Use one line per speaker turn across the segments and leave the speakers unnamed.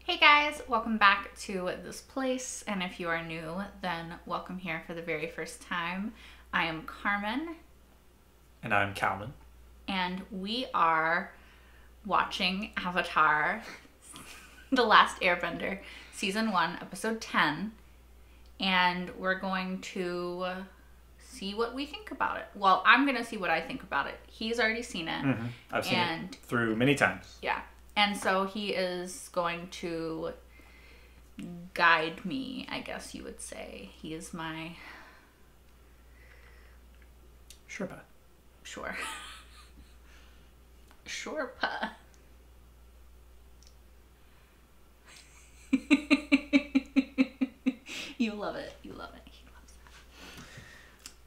Hey guys, welcome back to this place, and if you are new, then welcome here for the very first time. I am Carmen.
And I'm Calvin.
And we are watching Avatar, The Last Airbender, Season 1, Episode 10, and we're going to see what we think about it. Well, I'm going to see what I think about it. He's already seen it.
Mm-hmm. I've seen it through many times.
Yeah. And so he is going to guide me, I guess you would say. He is my...
Sherpa.
Sure. Sherpa. You love it. You love it. He loves it.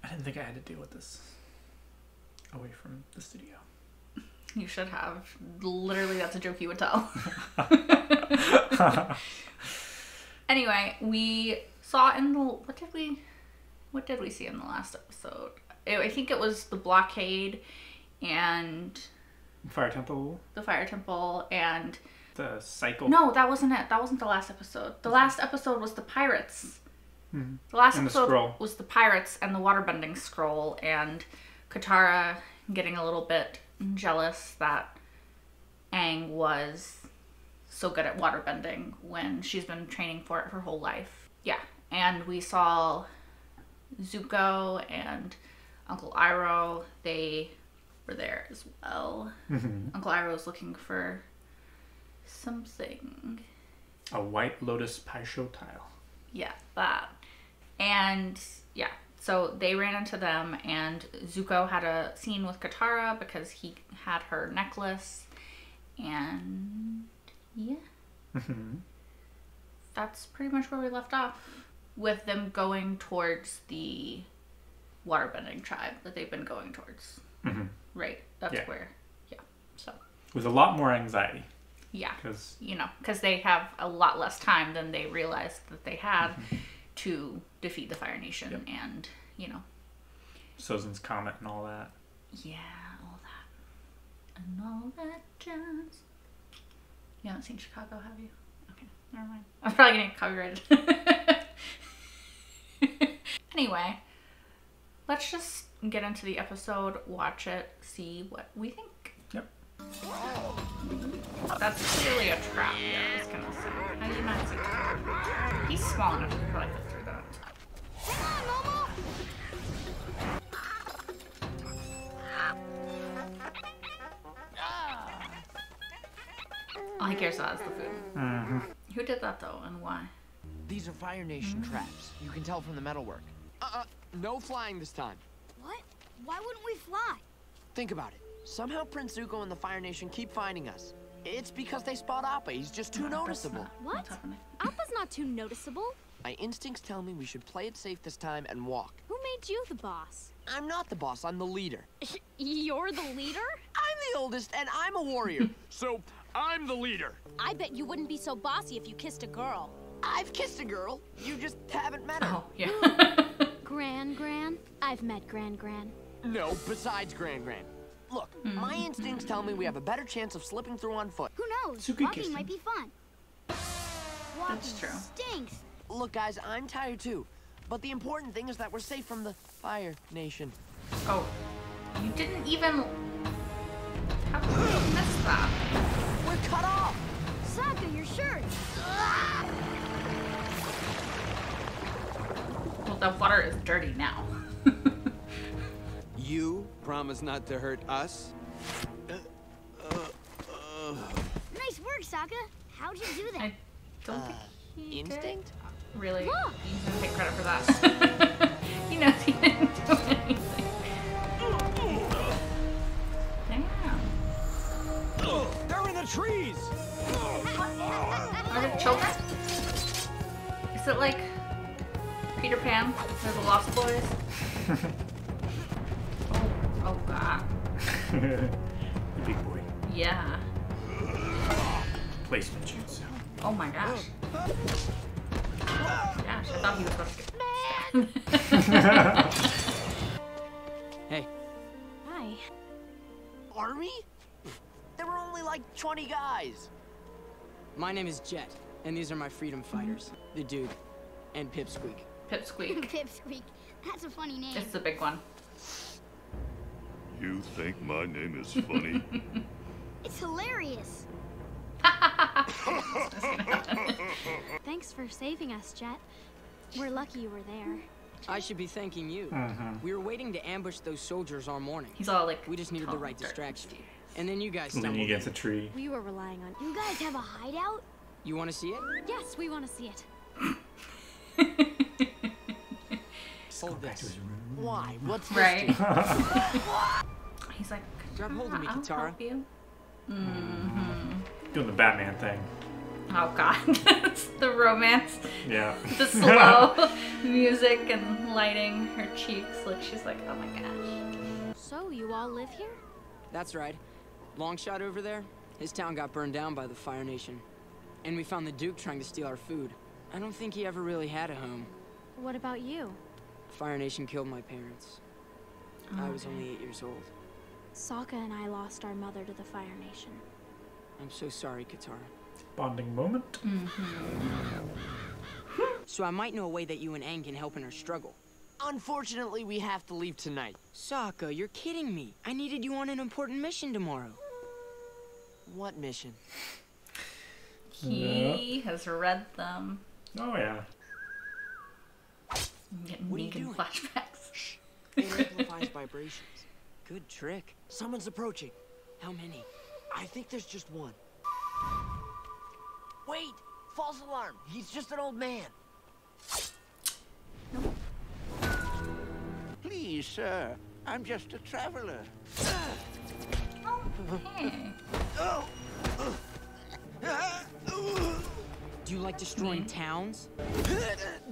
I didn't think I had to deal with this away from the studio.
You should have. Literally, that's a joke you would tell. Anyway, we saw in the... What did we see in the last episode? I think it was the blockade and...
Fire Temple?
The Fire Temple and...
The cycle?
No, that wasn't it. That wasn't the last episode. The last episode was the pirates.
Mm-hmm.
The last episode was the pirates and the waterbending scroll and Katara getting a little bit jealous that Aang was so good at waterbending when she's been training for it her whole life. Yeah, and we saw Zuko and Uncle Iroh. They were there as well.
Mm-hmm.
Uncle Iroh was looking for something.
A white lotus Paisho tile.
Yeah, that. And yeah, so they ran into them, and Zuko had a scene with Katara because he had her necklace, and yeah.
Mm-hmm.
That's pretty much where we left off, with them going towards the waterbending tribe that they've been going towards.
Mm-hmm.
Right, that's where, yeah, so.
With a lot more anxiety.
Yeah,
because
they have a lot less time than they realized that they had to defeat the Fire Nation and,
Sozin's Comet and all that.
Yeah, all that. And all that jazz. You haven't seen Chicago, have you? Okay, never mind. I'm probably gonna get copyrighted. Anyway, let's just get into the episode, watch it, see what we think.
Yep.
That's clearly a trap, yeah, I was gonna say. How do you not see that? He's small enough to probably fit through that. All he cares about is the food.
Mm-hmm.
Who did that though, and why?
These are Fire Nation traps. You can tell from the metalwork. No flying this time.
What? Why wouldn't we fly?
Think about it. Somehow Prince Zuko and the Fire Nation keep finding us. It's because they spot Appa. He's just too noticeable.
What? Appa's not too noticeable.
My instincts tell me we should play it safe this time and walk.
Who made you the boss?
I'm not the boss, I'm the leader.
You're the leader?
I'm the oldest and I'm a warrior. So, I'm the leader.
I bet you wouldn't be so bossy if you kissed a girl.
I've kissed a girl. You just haven't met her.
Oh, yeah.
Gran? I've met Gran.
No, besides Gran. Look, my instincts tell me we have a better chance of slipping through on foot.
Who knows?
Suki
Walking might be fun. Walking
That's true.
stinks.
Look, guys, I'm tired too. But the important thing is that we're safe from the Fire Nation.
Oh, you didn't even... How did you miss that?
We're cut off!
Sokka, your shirt.
Well, the water is dirty now.
You promise not to hurt us?
Nice work, Sokka. How'd you do that?
I don't think he
Instinct?
did. Really?
Look.
You can take credit for that. He knows he didn't do anything. Damn.
They're in the trees!
Are there children? Is it like Peter Pan? They're the Lost Boys? Oh god.
The big boy.
Yeah.
Placement jutsu.
Oh my gosh. Gosh, I thought he was supposed to get...
Hey.
Hi.
Army? There were only like 20 guys.
My name is Jet.
And these are my freedom fighters, the Duke and Pipsqueak.
Pipsqueak.
Pipsqueak. That's a funny name.
It's the big one.
You think my name is funny?
It's hilarious. Thanks for saving us, Jet. We're lucky you were there.
I should be thanking you. We were waiting to ambush those soldiers all morning.
He's all like,
We just needed the right distraction. And then you guys
And then
stumbled
you
in.
get the tree.
We were relying on you guys have a hideout?
You want to see it?
Yes, we want to see it.
Hold
Back to
this.
his room.
Why? What's this?
right? He's like,
Grab hold of me,
I'll
Katara.
help you.
Doing the Batman thing.
Oh god, it's the romance,
Yeah.
the slow music and lighting her cheeks. Like she's like, oh my gosh.
So, you all live here?
That's right. Longshot over there, his town got burned down by the Fire Nation. And we found the Duke trying to steal our food. I don't think he ever really had a home.
What about you?
Fire Nation killed my parents. I was only 8 years old.
Sokka and I lost our mother to the Fire Nation.
I'm so sorry, Katara.
Bonding moment.
So I might know a way that you and Aang can help in our struggle.
Unfortunately, we have to leave tonight.
Sokka, you're kidding me. I needed you on an important mission tomorrow.
What mission?
He has read them.
Oh yeah.
I'm getting
What are you
Negan
doing?
flashbacks.
It amplifies vibrations.
Good trick.
Someone's approaching.
How many?
I think there's just one. Wait! False alarm! He's just an old man.
Please, sir. I'm just a traveler.
Hey.
Do you like destroying towns?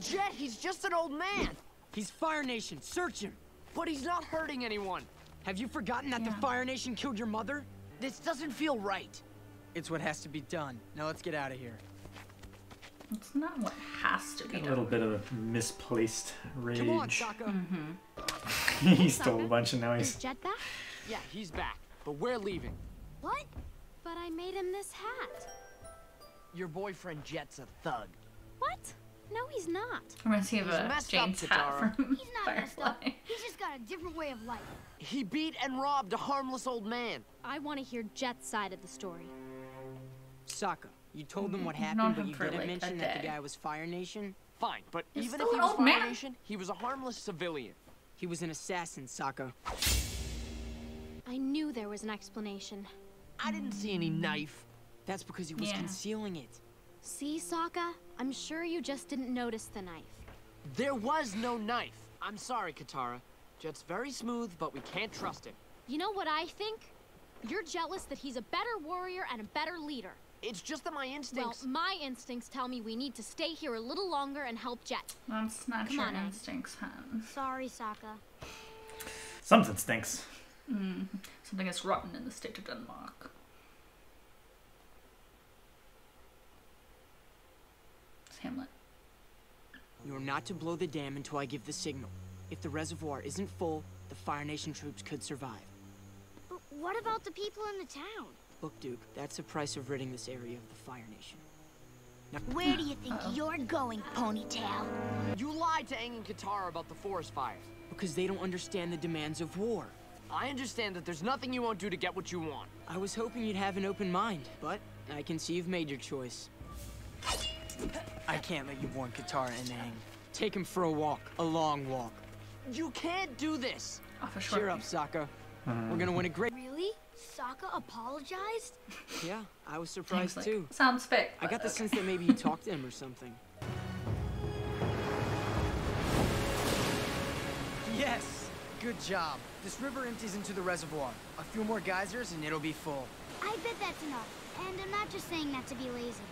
Jet, he's just an old man!
He's Fire Nation. Search him.
But he's not hurting anyone.
Have you forgotten that the
Yeah.
Fire Nation killed your mother?
This doesn't feel right.
It's what has to be done. Now let's get out of here.
It's not what has to be
A
done.
little bit of
Come
misplaced
on,
rage.
Sokka.
He stole a bunch and now
Is
he's.
Jet back?
Yeah, he's back. But we're leaving.
What? But I made him this hat.
Your boyfriend Jet's a thug.
What? No, he's not.
Reminds me of
He's
a
messed up,
James hat
Katara.
from
He's not messed up.
Firefly.
He's just got a different way of life.
He beat and robbed a harmless old man.
I want to hear Jet's side of the story.
Sokka, you told them what
You've
happened,
known
but
him
you
for,
didn't
like, a
mention that the
day.
guy was Fire Nation?
Fine, but
He's
even
still
if he
an
was
old
Fire
man.
Nation, he was a harmless civilian.
He was an assassin, Sokka.
I knew there was an explanation.
I didn't see any knife.
That's because he was
Yeah.
concealing it.
See, Sokka? I'm sure you just didn't notice the knife.
There was no knife. I'm sorry, Katara. Jet's very smooth, but we can't trust him.
You know what I think? You're jealous that he's a better warrior and a better leader.
It's just that my
Well,
instincts...
my instincts tell me we need to stay here a little longer and help Jet.
That's not
Come
your
on, Aang.
instincts, hun.
Sorry, Sokka.
Something stinks.
Something is rotten in the state of Denmark. It's Hamlet.
You're not to blow the dam until I give the signal. If the reservoir isn't full, the Fire Nation troops could survive.
But what about the people in the town?
Look, Duke, that's the price of ridding this area of the Fire Nation.
Where do you think you're going, Ponytail?
You lied to Aang and Katara about the forest fire.
Because they don't understand the demands of war.
I understand that there's nothing you won't do to get what you want.
I was hoping you'd have an open mind, but I can see you've made your choice.
I can't let you warn Katara and Aang.
Take him for a walk, a long walk.
You can't do this.
Off a short
Cheer up, Sokka. We're gonna win a great...
Really? Sokka apologized?
Yeah, I was
Hank's
surprised
like,
too.
sounds fake.
I got the
but
sense that maybe you talked to him or something.
Yes! Good job. This river empties into the reservoir. A few more geysers and it'll be full.
I bet that's enough. And I'm not just saying that to be lazy.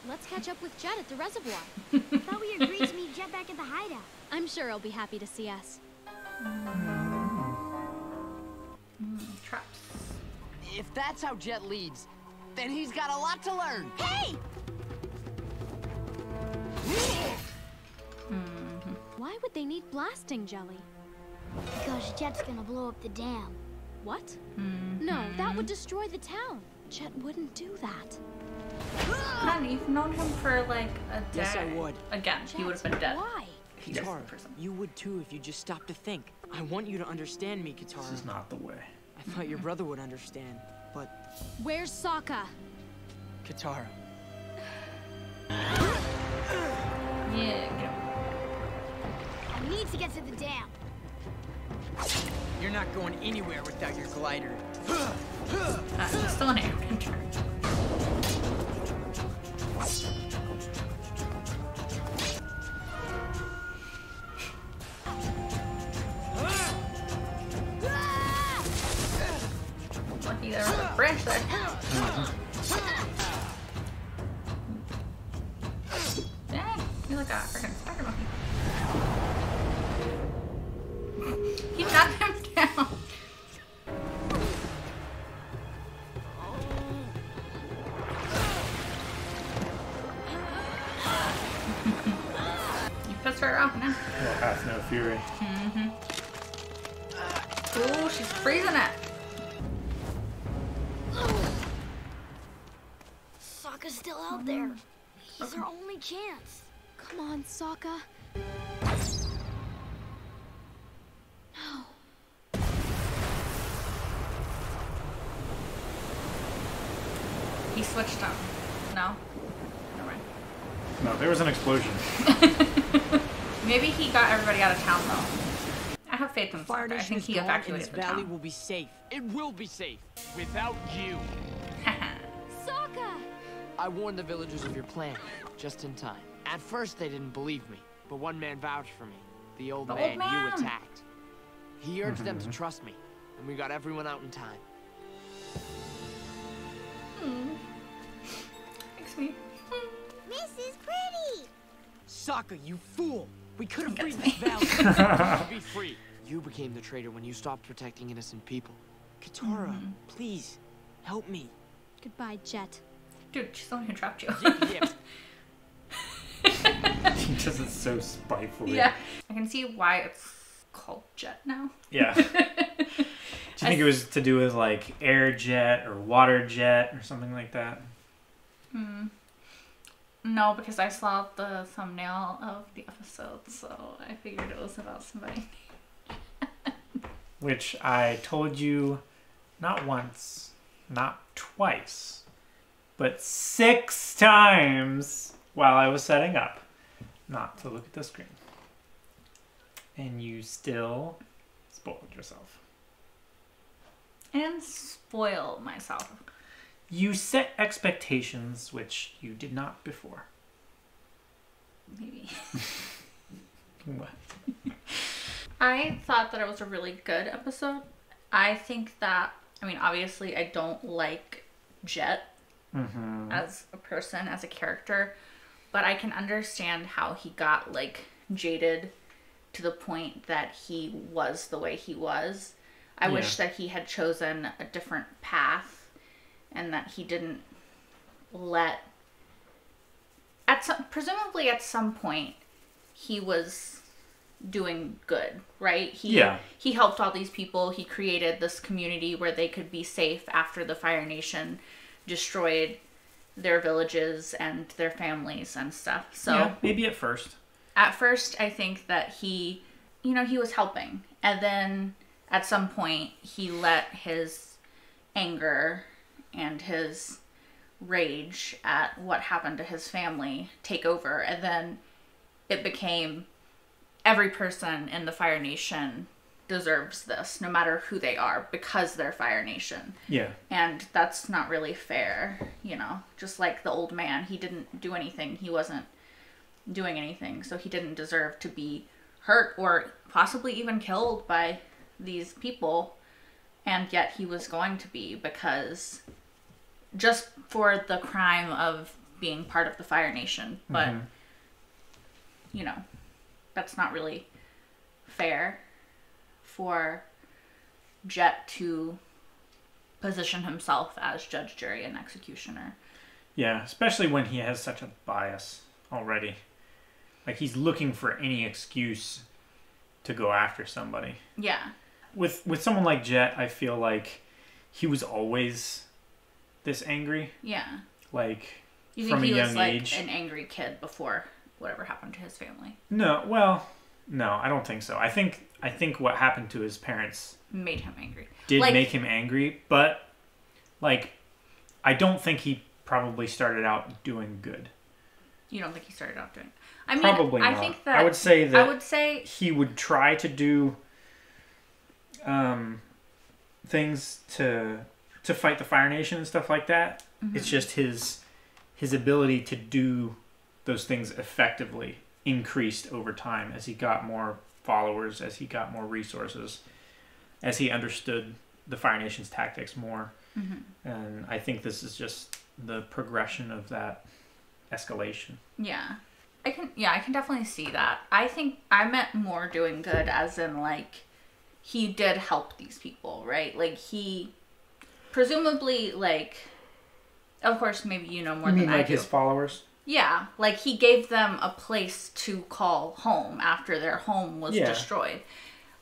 Let's catch up with Jet at the reservoir. Thought we agreed to meet Jet back at the hideout. I'm sure he'll be happy to see us.
traps.
If that's how Jet leads, then he's got a lot to learn.
Hey! Why would they need blasting jelly? Because Jet's gonna blow up the dam. What? No, that would destroy the town. Jet wouldn't do that.
Man, you've known him for like a day.
Yes, I would.
Again, he would have been dead.
Why?
Katara, you would too if you just stopped to think. I want you to understand me, Katara.
This is not the way.
I thought your brother would understand, but...
Where's Sokka?
Katara.
Yeah, go.
I need to get to the dam.
You're not going anywhere without your glider.
He's still an airbender. Lucky there was a branch there. Dang, you're like a freaking spider monkey. He knocked him down. You pissed her off now.
Well, hath no fury.
Ooh, she's freezing it.
Sokka's still out there. He's our only chance. Come on, Sokka. No.
He switched them. No? Never mind.
No, there was an explosion.
Maybe he got everybody out of town though. I have faith in
Fire
Sokka. I
Nation
think
is
he
gone, and
evacuated
this
the
valley
town.
will be safe.
It will be safe without you.
Sokka!
I warned the villagers of your plan, just in time. At first, they didn't believe me, but one man vouched for me. The old
The
man
old man.
you attacked. He urged them to trust me, and we got everyone out in time.
Makes me.
This is pretty!
Sokka, you fool! We could have freed
Gets
this valley.
Be free. You became the traitor when you stopped protecting innocent people.
Katara, please, help me.
Goodbye, Jet.
Dude, she's the one who trapped you.
Yep.
He does it so spitefully.
Yeah. I can see why it's called Jet now.
Yeah. Do you think it was to do with like air jet or water jet or something like that?
No, because I saw the thumbnail of the episode, so I figured it was about somebody.
Which I told you not once, not twice, but 6 times while I was setting up not to look at the screen. And you still spoiled yourself.
And spoil myself.
You set expectations which you did not before.
Maybe.
What?
I thought that it was a really good episode. I think that, I mean, obviously I don't like Jet as a person, as a character, but I can understand how he got like jaded to the point that he was the way he was. I wish that he had chosen a different path and that he didn't let, presumably at some point he was doing good, right? He helped all these people. He created this community where they could be safe after the Fire Nation destroyed their villages and their families and stuff. So
yeah, maybe at first.
At first, I think that he was helping. And then at some point, he let his anger and his rage at what happened to his family take over. And then it became every person in the Fire Nation deserves this, no matter who they are, because they're Fire Nation.
Yeah.
And that's not really fair, just like the old man. He didn't do anything. He wasn't doing anything, so he didn't deserve to be hurt or possibly even killed by these people, and yet he was going to be, because just for the crime of being part of the Fire Nation. But that's not really fair for Jet to position himself as judge, jury, and executioner.
Yeah, especially when he has such a bias already. Like, he's looking for any excuse to go after somebody.
Yeah.
With someone like Jet, I feel like he was always this angry.
Yeah.
Like...
You think
from
he
a young
was like
age.
an angry kid before whatever happened to his family?
No, well, no, I don't think so. I think what happened to his parents
Made him angry.
did
Like-
make him angry, but like I don't think he probably started out doing good.
You don't think he started out doing? I mean,
Probably
I
not.
think that
I would say that
I would say
he would try to do things to fight the Fire Nation and stuff like that.
Mm-hmm.
It's just his ability to do those things effectively increased over time as he got more followers, as he got more resources, as he understood the Fire Nation's tactics more.
Mm-hmm.
And I think this is just the progression of that escalation.
Yeah. I can definitely see that. I think I meant more doing good as in like he did help these people, right? Like he presumably like of course maybe you know more
You
than
mean
I
like
do.
his followers?
Yeah, like he gave them a place to call home after their home was destroyed.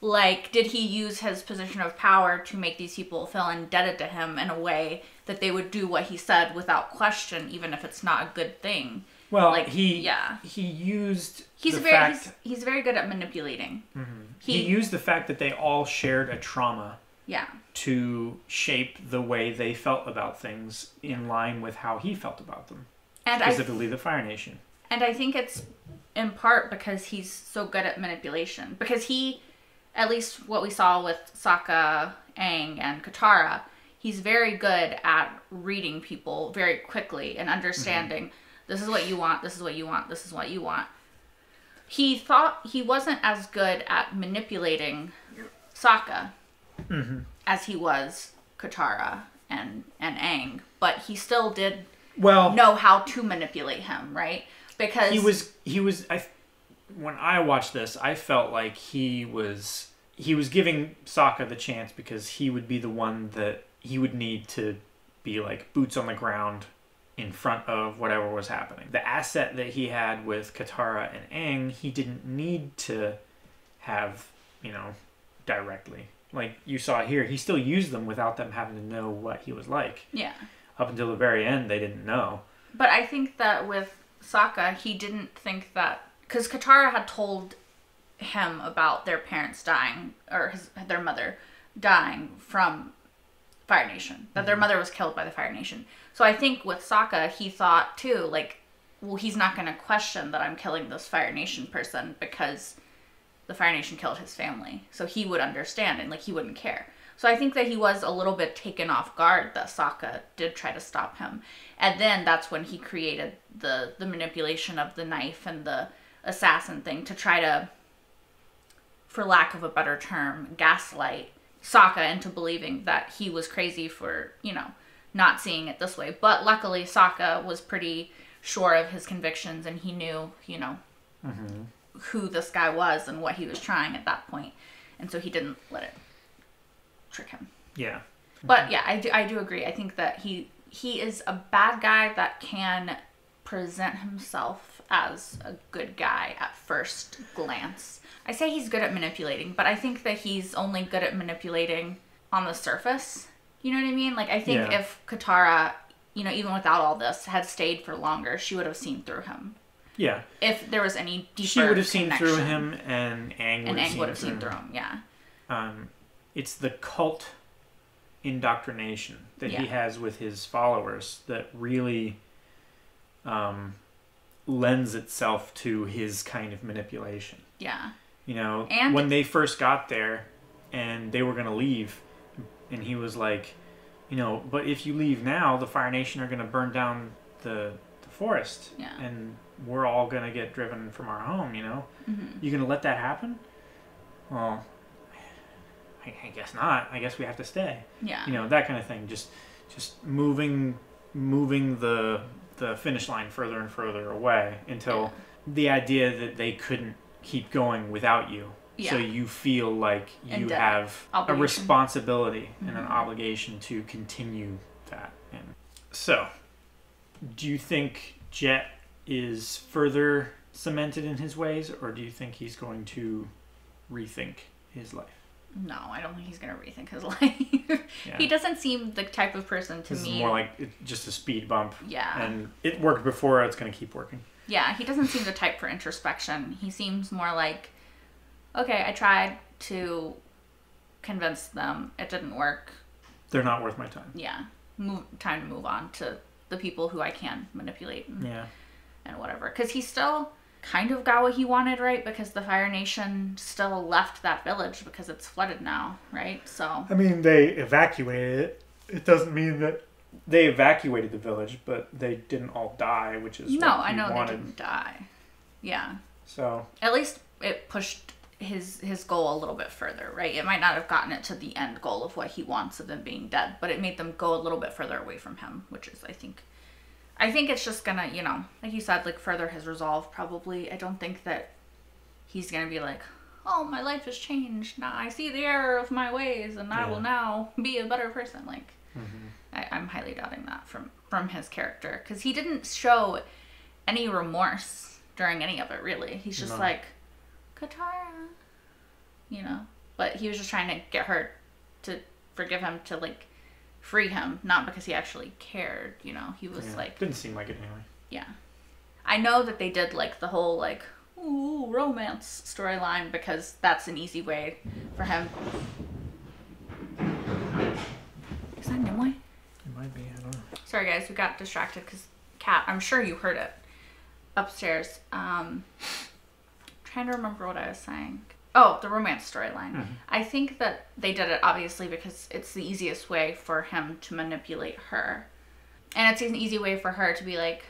Like, did he use his position of power to make these people feel indebted to him in a way that they would do what he said without question, even if it's not a good thing?
Well,
Like,
he used
he's very good at manipulating.
Mm-hmm. He used the fact that they all shared a trauma
Yeah.
to shape the way they felt about things in line with how he felt about them.
And
Specifically the Fire Nation.
And I think it's in part because he's so good at manipulation. Because he, at least what we saw with Sokka, Aang, and Katara, he's very good at reading people very quickly and understanding this is what you want, this is what you want, this is what you want. He thought he wasn't as good at manipulating Sokka as he was Katara and Aang, but he still did know how to manipulate him, right? Because
he was when I watched this, I felt like he was giving Sokka the chance because he would be the one that he would need to be like boots on the ground in front of whatever was happening. The asset that he had with Katara and Aang, he didn't need to have, directly. Like you saw here, he still used them without them having to know what he was like.
Yeah.
Up until the very end, they didn't know.
But I think that with Sokka, he didn't think that... Because Katara had told him about their parents dying, or their mother dying from Fire Nation. That their mother was killed by the Fire Nation. So I think with Sokka, he thought too, like, well, he's not going to question that I'm killing this Fire Nation person because the Fire Nation killed his family. So he would understand and, like, he wouldn't care. So I think that he was a little bit taken off guard that Sokka did try to stop him. And then that's when he created the manipulation of the knife and the assassin thing to try to, for lack of a better term, gaslight Sokka into believing that he was crazy for, not seeing it this way. But luckily Sokka was pretty sure of his convictions and he knew, who this guy was and what he was trying at that point. And so he didn't let it trick him.
Yeah.
But yeah, I do agree. I think that he is a bad guy that can present himself as a good guy at first glance. I say he's good at manipulating, but I think that he's only good at manipulating on the surface. You know what I mean? Like, I think if Katara, even without all this, had stayed for longer, she would have seen through him.
Yeah.
If there was any deeper
She would have seen
connection.
through him, and Aang would have seen
through him. Yeah.
It's the cult indoctrination that he has with his followers that really lends itself to his kind of manipulation.
Yeah.
And when they first got there and they were going to leave, and he was like, but if you leave now, the Fire Nation are going to burn down the forest.
Yeah.
And we're all going to get driven from our home,
Mm-hmm.
You going to let that happen? Well, I guess not. I guess we have to stay.
Yeah.
That kind of thing. Just moving the finish line further and further away until the idea that they couldn't keep going without you.
Yeah.
So you feel like you have
obligation.
a responsibility and an obligation to continue that. And so, do you think Jet is further cemented in his ways, or do you think he's going to rethink his life?
No, I don't think he's gonna rethink his life. He doesn't seem the type of person to
this
me.
Is more like just a speed bump.
Yeah.
And it worked before, it's going to keep working.
Yeah, he doesn't seem the type for introspection. He seems more like, okay, I tried to convince them. It didn't work.
They're not worth my time.
Yeah. Time to move on to the people who I can manipulate and whatever. Because he still kind of got what he wanted, right? Because the Fire Nation still left that village because it's flooded now, right? So
I mean, they evacuated it. It doesn't mean that they evacuated the village, but they didn't all die, which is
no,
what
I
he
know
wanted.
they didn't die. Yeah.
So
at least it pushed his goal a little bit further, right? It might not have gotten it to the end goal of what he wants of them being dead, but it made them go a little bit further away from him, which is, I think it's just gonna, you know, like you said, like further his resolve probably. I don't think that he's gonna be like, oh, my life has changed. Now I see the error of my ways and I will now be a better person. Like, I'm highly doubting that from his character, because he didn't show any remorse during any of it, really. He's just like, Katara, you know, but he was just trying to get her to forgive him, to like free him, not because he actually cared, you know. He was like,
didn't seem like it anyway.
Yeah, I know that they did like the whole like romance storyline because that's an easy way for him. Is that Nimue?
It might be, I don't know.
Sorry guys, we got distracted because Cat, I'm sure you heard it upstairs. Trying to remember what I was saying. Oh, the romance storyline. I think that they did it obviously because it's the easiest way for him to manipulate her. And it's an easy way for her to be like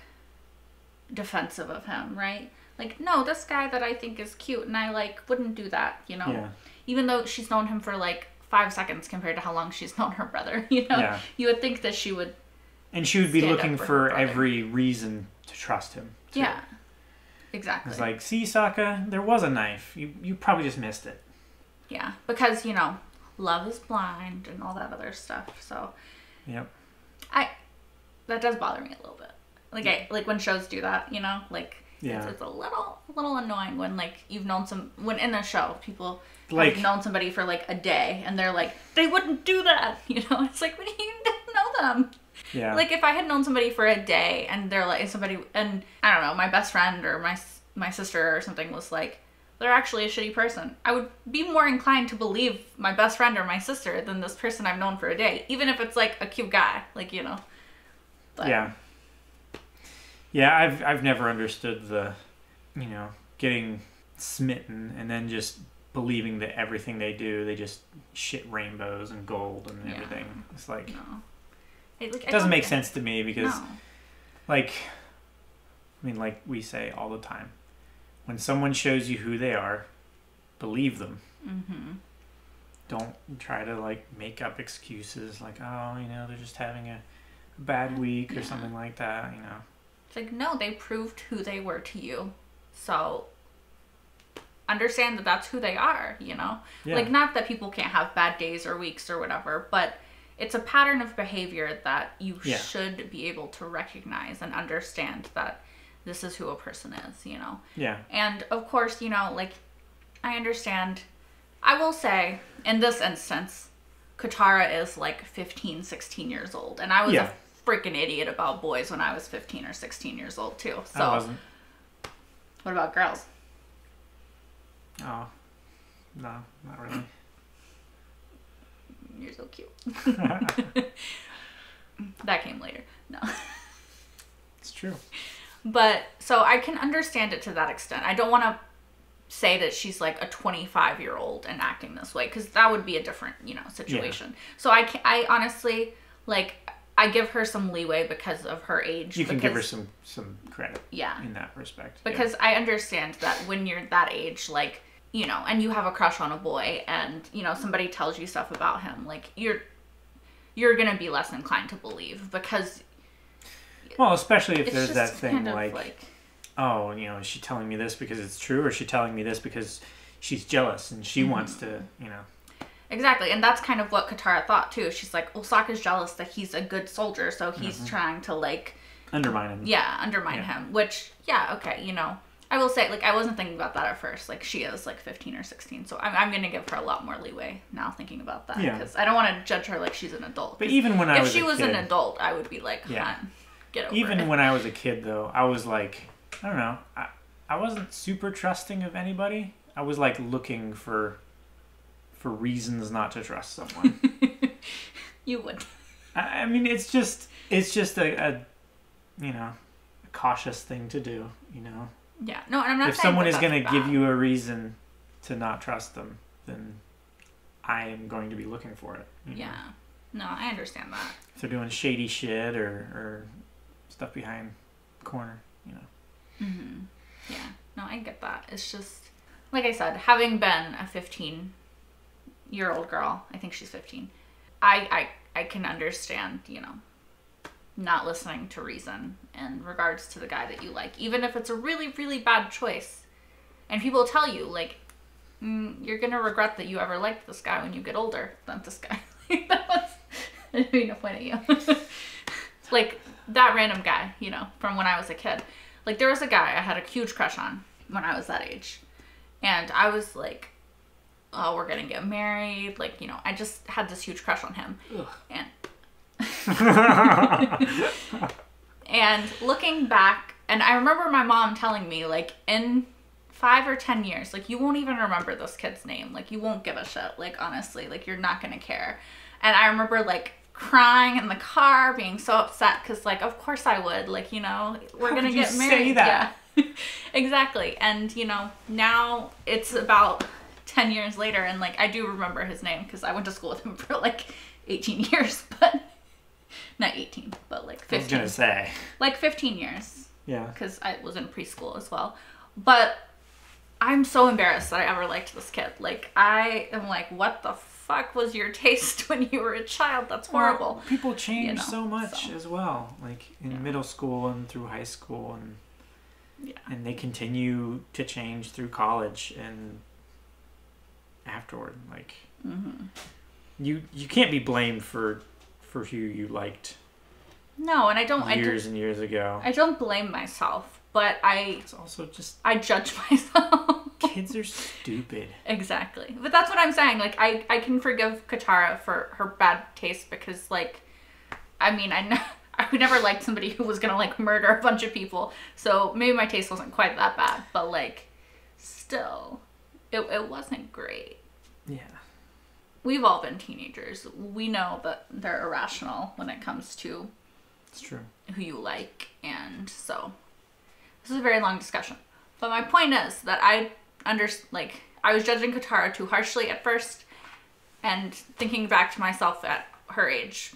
defensive of him, right? Like, no, this guy that I think is cute and I like wouldn't do that, you know?
Yeah.
Even though she's known him for like 5 seconds compared to how long she's known her brother, you know?
Yeah.
You would think that she would.
And she would be looking
for
for
her brother.
every reason to trust him, too.
Yeah. Exactly.
It's like, see, Sokka, there was a knife. You probably just missed it.
Yeah, because, you know, love is blind and all that other stuff. So,
Yep.
that does bother me a little bit. Like, like when shows do that, you know, like it's a little annoying when like you've known when in the show people like have known somebody for like a day and they're like, they wouldn't do that, you know. It's like, when you didn't know them.
Yeah.
Like if I had known somebody for a day and they're like and I don't know, my best friend or my sister or something was like, they're actually a shitty person, I would be more inclined to believe my best friend or my sister than this person I've known for a day, even if it's like a cute guy, like, you know. But.
Yeah, I've never understood the, you know, getting smitten and then just believing that everything they do, they just shit rainbows and gold and everything. It's like, it doesn't make sense to me because, like, I mean, like we say all the time, when someone shows you who they are, believe them. Don't try to, like, make up excuses like, oh, you know, they're just having a bad week or something like that, you know.
It's like, no, they proved who they were to you. So understand that that's who they are, you know?
Yeah.
Like, not that people can't have bad days or weeks or whatever, but it's a pattern of behavior that you should be able to recognize and understand that this is who a person is, you know?
Yeah.
And, of course, you know, like, I understand. I will say, in this instance, Katara is, like, 15, 16 years old. And I was a freaking idiot about boys when I was 15 or 16 years old, too. So,
I wasn't.
What about girls?
Oh, no, not really.
You're so cute. That came later. No.
It's true.
But, so I can understand it to that extent. I don't want to say that she's like a 25-year-old and acting this way, because that would be a different, you know, situation. So I honestly, like, I give her some leeway because of her age.
You can give her some credit.
Yeah.
In that respect.
Because I understand that when you're that age, like, you know, and you have a crush on a boy and, you know, somebody tells you stuff about him, like, you're going to be less inclined to believe because...
Well, especially if there's that thing
kind of
like, oh, you know, is she telling me this because it's true, or is she telling me this because she's jealous and she wants to, you know...
Exactly, and that's kind of what Katara thought, too. She's like, well, Sokka's jealous that he's a good soldier, so he's trying to, like...
Undermine him.
Yeah, undermine him, which, okay, you know, I will say, like, I wasn't thinking about that at first. Like, she is, like, 15 or 16. So I'm going to give her a lot more leeway now thinking about that.
Yeah.
Because I don't want to judge her like she's an adult.
But even when I was a kid...
If she was an adult, I would be like,
Yeah.
hon, get over it.
Even when I was a kid, though, I was like, I don't know. I wasn't super trusting of anybody. I was, like, looking for reasons not to trust someone.
You would.
I mean, it's just a you know, a cautious thing to do, you know?
Yeah. No, and I'm not
if
saying
someone
that
is going to
that's
give
bad.
you a reason to not trust them, then I am going to be looking for it. You know?
Yeah. No, I understand that.
If they're doing shady shit or stuff behind the corner, you know.
Mm-hmm. Yeah. No, I get that. It's just, like I said, having been a 15-year-old girl, I think she's 15, I can understand, you know, not listening to reason in regards to the guy that you like, even if it's a really, really bad choice. And people tell you, like, you're gonna regret that you ever liked this guy when you get older. Not this guy. That was, I didn't mean to point at you. Like, that random guy, you know, from when I was a kid. Like, there was a guy I had a huge crush on when I was that age. And I was like, oh, we're gonna get married. Like, you know, I just had this huge crush on him.
Ugh.
And looking back, and I remember my mom telling me, like, in 5 or 10 years, like, you won't even remember this kid's name. Like, you won't give a shit. Like, honestly, like, you're not gonna care. And I remember, like, crying in the car, being so upset, because, like, of course I would. Like, you know, we're gonna get married.
Say that?
Yeah. Exactly. And, you know, now it's about 10 years later, and, like, I do remember his name, because I went to school with him for, like, 18 years, but... Not 18, but like 15.
I was gonna say.
Like 15 years.
Yeah.
Because I was in preschool as well. But I'm so embarrassed that I ever liked this kid. Like, I am like, what the fuck was your taste when you were a child? That's horrible.
Well, people change
You know,
so much as well. Like, in middle school and through high school. And they continue to change through college and afterward. Like, you can't be blamed for who you liked.
No, and I don't...
Years and years ago.
I don't blame myself, but
It's also just...
I judge myself.
Kids are stupid.
Exactly. But that's what I'm saying. Like, I can forgive Katara for her bad taste because, like, I mean, I would never like somebody who was gonna, like, murder a bunch of people. So maybe my taste wasn't quite that bad. But, like, still, it wasn't great.
Yeah.
We've all been teenagers. We know that they're irrational when it comes to
It's true.
who you like. And so, this is a very long discussion. But my point is that I was judging Katara too harshly at first. And thinking back to myself at her age,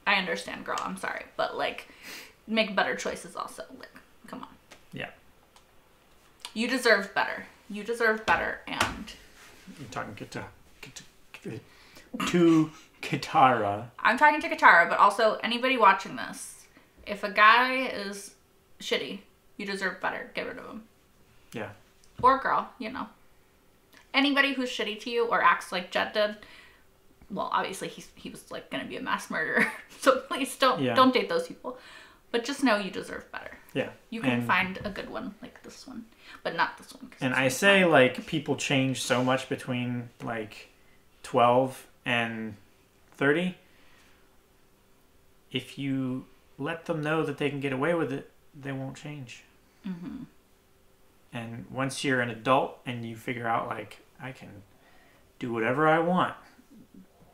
I understand, girl, I'm sorry. But, like, make better choices also. Like, come on.
Yeah.
You deserve better. You deserve better, and...
You're talking to Katara.
I'm talking to Katara, but also anybody watching this. If a guy is shitty, you deserve better. Get rid of him.
Yeah.
Or girl, you know. Anybody who's shitty to you or acts like Jet did, well, obviously he was, like, gonna be a mass murderer. So please don't date those people. But just know you deserve better.
Yeah.
You can find a good one like this one, but not this one.
And I say, like, people change so much between, like, 12 and 30. If you let them know that they can get away with it, they won't change.
Mm-hmm.
And once you're an adult and you figure out, like, I can do whatever I want,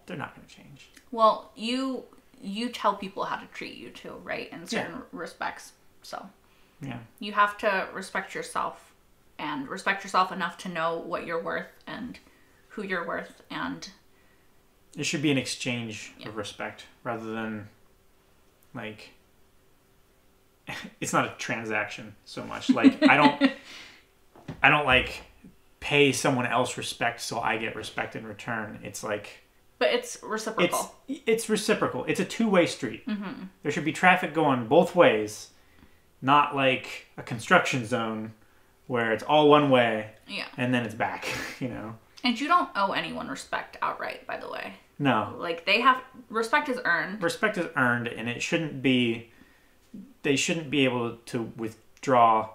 they're not going to change.
Well, you tell people how to treat you too, right? In certain respects. So
yeah,
you have to respect yourself and respect yourself enough to know what you're worth and who you're worth, and
it should be an exchange of respect rather than, like, it's not a transaction so much. Like, I don't like pay someone else respect so I get respect in return. It's like,
but it's reciprocal.
It's reciprocal. It's a two-way street.
Mm-hmm.
There should be traffic going both ways, not like a construction zone where it's all one way and then it's back, you know. And
you don't owe anyone respect outright, by the way.
No.
Like, respect is earned.
Respect is earned, and they shouldn't be able to withdraw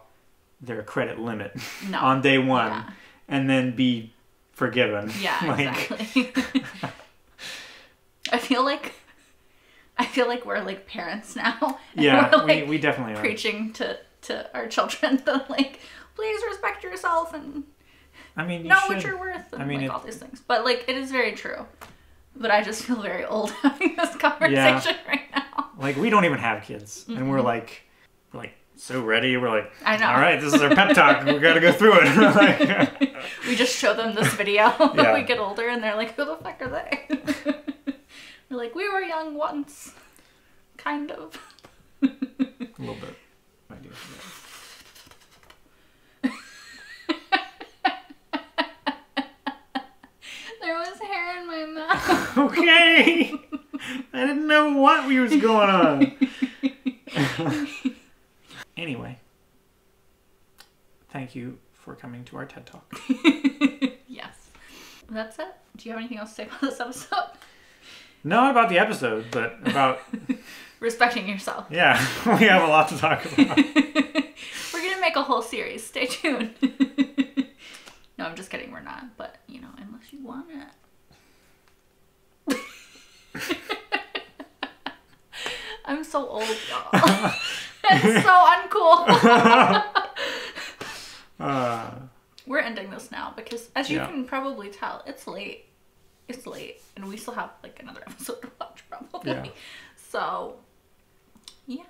their credit limit
No.
on day one
Yeah.
and then be forgiven.
Yeah,
Like,
exactly. I feel like we're like parents now. And
yeah,
we're, like,
we definitely are.
preaching to our children that like, please respect yourself and
I mean, you
know
should.
what you're worth and
I mean,
like all these things. But like, it is very true. But I just feel very old having this conversation right now.
Like, we don't even have kids, and we're like so ready. We're like,
I know.
all right, this is our pep talk. We got to go through it. Like,
We just show them this video when
Yeah.
we get older, and they're like, "Who the fuck are they?" We're like, "We were young once, kind of."
a little bit. I do.
There was hair in my mouth.
Okay. I didn't know what was going on. Anyway, thank you for coming to our TED Talk.
Yes, that's it. Do you have anything else to say about this episode?
Not about the episode, but about
Respecting yourself.
yeah, we have a lot to talk about.
We're gonna make a whole series. Stay tuned. No, I'm just kidding. We're not. But you know, unless you want it. I'm so old, y'all. It's so uncool. We're ending this now because, as you can probably tell, it's late. It's late, and we still have like another episode to watch, probably.
Yeah.
So, yeah,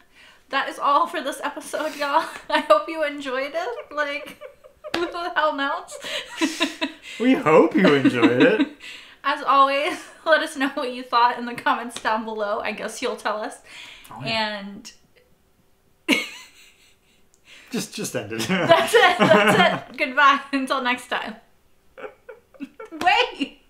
that is all for this episode, y'all. I hope you enjoyed it. Like, who the hell knows?
We hope you enjoyed it.
As always, let us know what you thought in the comments down below. I guess you'll tell us.
Oh, yeah.
And
Just end it.
that's it. That's it. Goodbye. Until next time. Wait.